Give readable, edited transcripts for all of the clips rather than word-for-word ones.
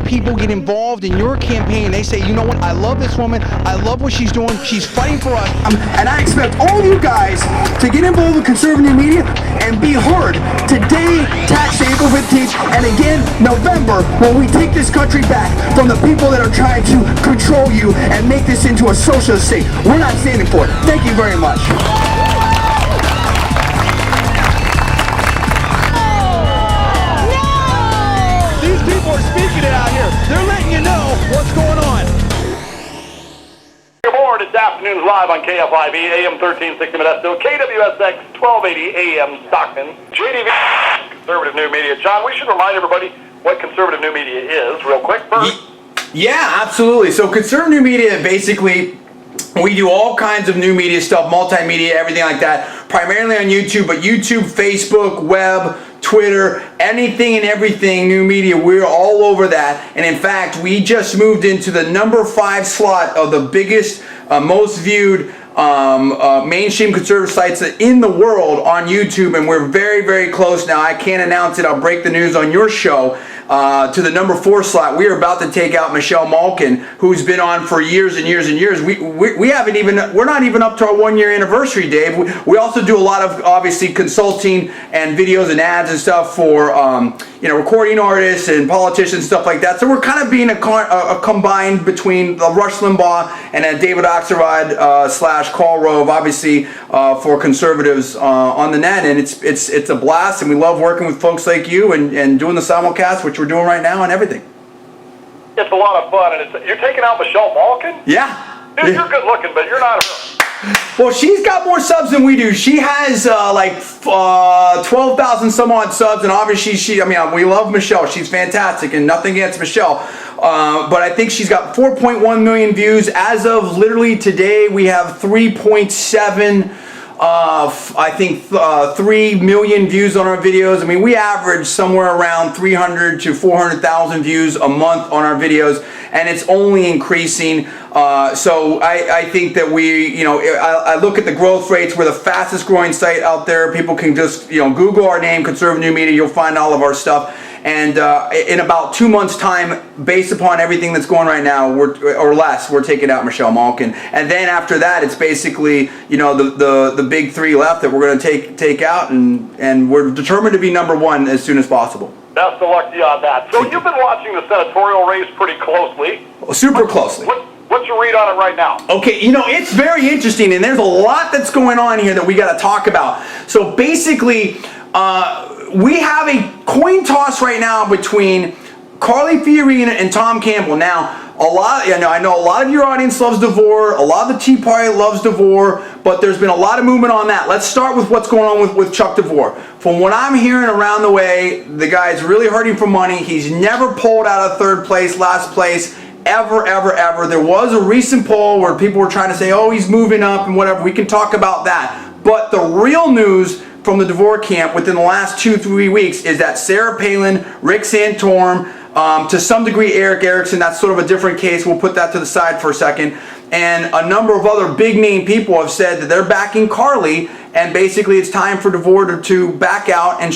people get involved in your campaign and they say, you know what, I love this woman, I love what she's doing, she's fighting for us. And I expect all of you guys to get involved with conservative media and be heard today, tax day, April 15th, and again, November, when we take this country back from the people that are trying to control you and make this into a socialist state. We're not standing for it. Thank you very much. These people are speaking it out here. They're letting you know what's going on. Good morning. It's Afternoons Live on KFIV AM 1360 Modesto, KWSX 1280 AM Stockton, JDV, Conservative New Media. John, we should remind everybody what Conservative New Media is, real quick. First. Yeah, absolutely. So Conservative New Media, basically, we do all kinds of new media stuff, multimedia, everything like that, primarily on YouTube, but YouTube, Facebook, web, Twitter, anything and everything new media, we're all over that. And in fact, we just moved into the #5 slot of the biggest, most viewed mainstream conservative sites in the world on YouTube, and we're very, very close now. I can't announce it. I'll break the news on your show. To the #4 slot. We are about to take out Michelle Malkin, who's been on for years and years and years. We're not even up to our 1-year anniversary, Dave. We also do a lot of, obviously, consulting and videos and ads and stuff for recording artists and politicians, stuff like that. So we're kind of being a combined between Rush Limbaugh and David Axelrod / Karl Rove, obviously, for conservatives on the net, and it's a blast, and we love working with folks like you and doing the simulcast, which we're doing right now, and everything. It's a lot of fun, and you're taking out Michelle Malkin? Yeah. Dude, you're good looking, but you're not her. Well, she's got more subs than we do. She has 12,000 some odd subs, and obviously we love Michelle. She's fantastic, and nothing against Michelle. But I think she's got 4.1 million views. As of literally today, we have 3.7 3 million views on our videos. I mean, we average somewhere around 300 to 400,000 views a month on our videos, and it's only increasing. So I think that I look at the growth rates. We're the fastest growing site out there. People can just, Google our name, Conservative New Media. You'll find all of our stuff. And in about 2 months' time, based upon everything that's going right now, or less, we're taking out Michelle Malkin. And then after that, it's basically, the big 3 left that we're going to take out, and we're determined to be #1 as soon as possible. Best of luck to you on that. So you've been watching the senatorial race pretty closely. Super closely. What's your read on it right now? Okay, it's very interesting, and there's a lot that's going on here that we got to talk about. So basically, we have a coin toss right now between Carly Fiorina and Tom Campbell. Now, I know a lot of your audience loves DeVore, a lot of the Tea Party loves DeVore, but there's been a lot of movement on that. Let's start with what's going on with Chuck DeVore. From what I'm hearing around the way, the guy's really hurting for money. He's never pulled out of 3rd place, last place, ever, ever, ever. There was a recent poll where people were trying to say, oh, he's moving up and whatever. We can talk about that. But the real news from the DeVore camp within the last 2-3 weeks is that Sarah Palin, Rick Santorum, to some degree Eric Erickson, that's sort of a different case, we'll put that to the side for a second, and a number of other big name people have said that they're backing Carly, and basically it's time for DeVore to back out and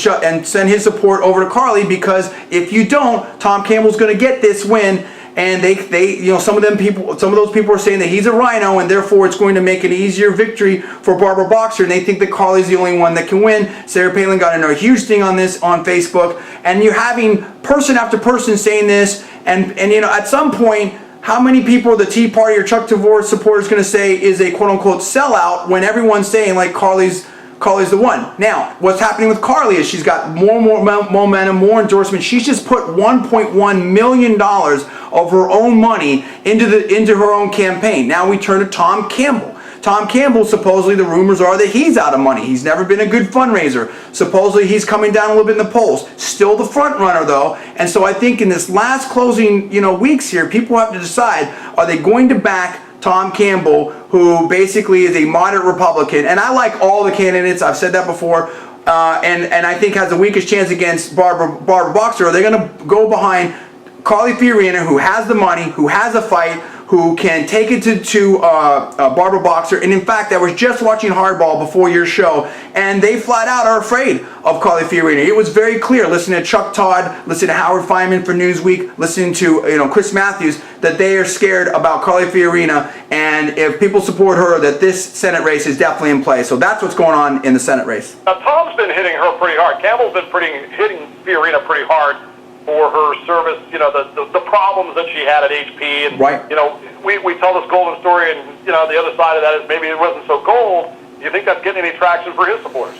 send his support over to Carly, because if you don't, Tom Campbell's going to get this win. And some of those people are saying that he's a rhino, and therefore it's going to make an easier victory for Barbara Boxer, and they think that Carly's the only one that can win. Sarah Palin got into a huge thing on this on Facebook, and you're having person after person saying this, and at some point, how many people the Tea Party or Chuck DeVore supporters going to say is a quote-unquote sellout when everyone's saying like Carly's the one? Now, what's happening with Carly is she's got more momentum, more endorsement. She's just put $1.1 million of her own money into her own campaign. Now we turn to Tom Campbell. Tom Campbell, supposedly the rumors are that he's out of money. He's never been a good fundraiser. Supposedly he's coming down a little bit in the polls. Still the front runner though. And so I think in this last closing weeks here, people have to decide, are they going to back Tom Campbell, who basically is a moderate Republican, and I like all the candidates, I've said that before, and I think has the weakest chance against Barbara Boxer. Are they going to go behind Carly Fiorina, who has the money, who has a fight, who can take it to Barbara Boxer. And in fact, I was just watching Hardball before your show, and they flat out are afraid of Carly Fiorina. It was very clear, listening to Chuck Todd, listening to Howard Fineman for Newsweek, listening to Chris Matthews, that they are scared about Carly Fiorina, and if people support her, that this Senate race is definitely in play. So that's what's going on in the Senate race. Now, Tom's been hitting her pretty hard. Campbell's been hitting Fiorina pretty hard for her service, the problems that she had at HP. And, right. We tell this golden story, and, the other side of that is maybe it wasn't so gold. Do you think that's getting any traction for his supporters?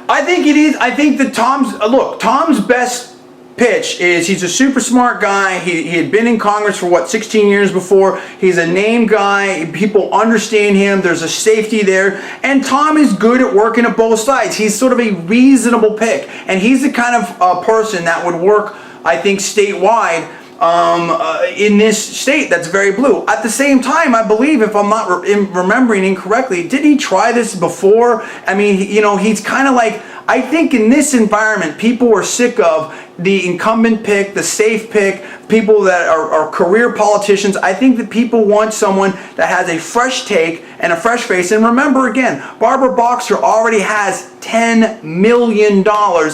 I think it is. I think that Tom's best pitch is he's a super smart guy. He had been in Congress for 16 years before. He's a name guy. People understand him. There's a safety there. And Tom is good at working at both sides. He's sort of a reasonable pick. And he's the kind of person that would work, I think, statewide in this state that's very blue. At the same time, I believe, if I'm not remembering incorrectly, didn't he try this before? I mean, he's kind of like, I think in this environment, people are sick of the incumbent pick, the safe pick, people that are career politicians. I think that people want someone that has a fresh take and a fresh face. And remember again, Barbara Boxer already has $10 million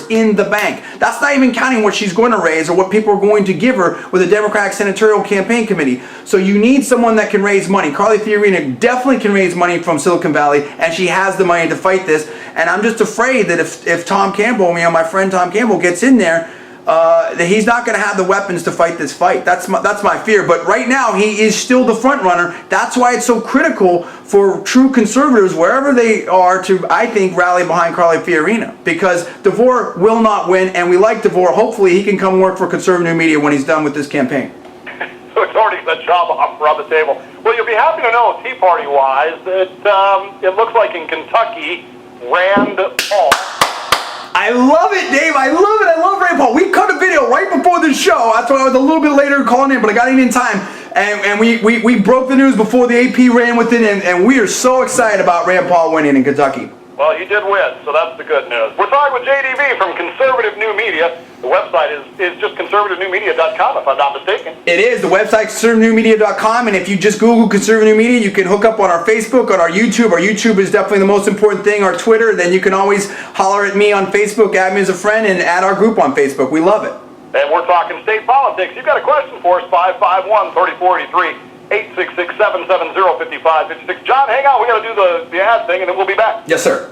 in the bank. That's not even counting what she's going to raise or what people are going to give her with the Democratic Senatorial Campaign Committee. So you need someone that can raise money. Carly Fiorina definitely can raise money from Silicon Valley, and she has the money to fight this. And I'm just afraid that if Tom Campbell, my friend Tom Campbell, gets in there, that he's not going to have the weapons to fight this fight. That's my fear. But right now, he is still the front runner. That's why it's so critical for true conservatives, wherever they are, to, I think, rally behind Carly Fiorina. Because DeVore will not win, and we like DeVore. Hopefully, he can come work for conservative media when he's done with this campaign. So it's already a job offer on the table. Well, you'll be happy to know, Tea Party-wise, that it looks like in Kentucky, Rand Paul. I love it, Dave. I love it. I love Rand Paul. We cut a video right before the show. That's why I was a little bit later calling in, but I got in time. And we broke the news before the AP ran with it, and we are so excited about Rand Paul winning in Kentucky. Well, he did win, so that's the good news. We're talking with JDV from Conservative New Media. The website is just conservativenewmedia.com, if I'm not mistaken. It is. The website is conservativenewmedia.com, and if you just Google Conservative New Media, you can hook up on our Facebook, on our YouTube. Our YouTube is definitely the most important thing. Our Twitter, then you can always holler at me on Facebook, add me as a friend, and add our group on Facebook. We love it. And we're talking state politics. You've got a question for us, 551-3043, 866-770-5556. John, hang on. We got to do the ad thing, and then we'll be back. Yes, sir.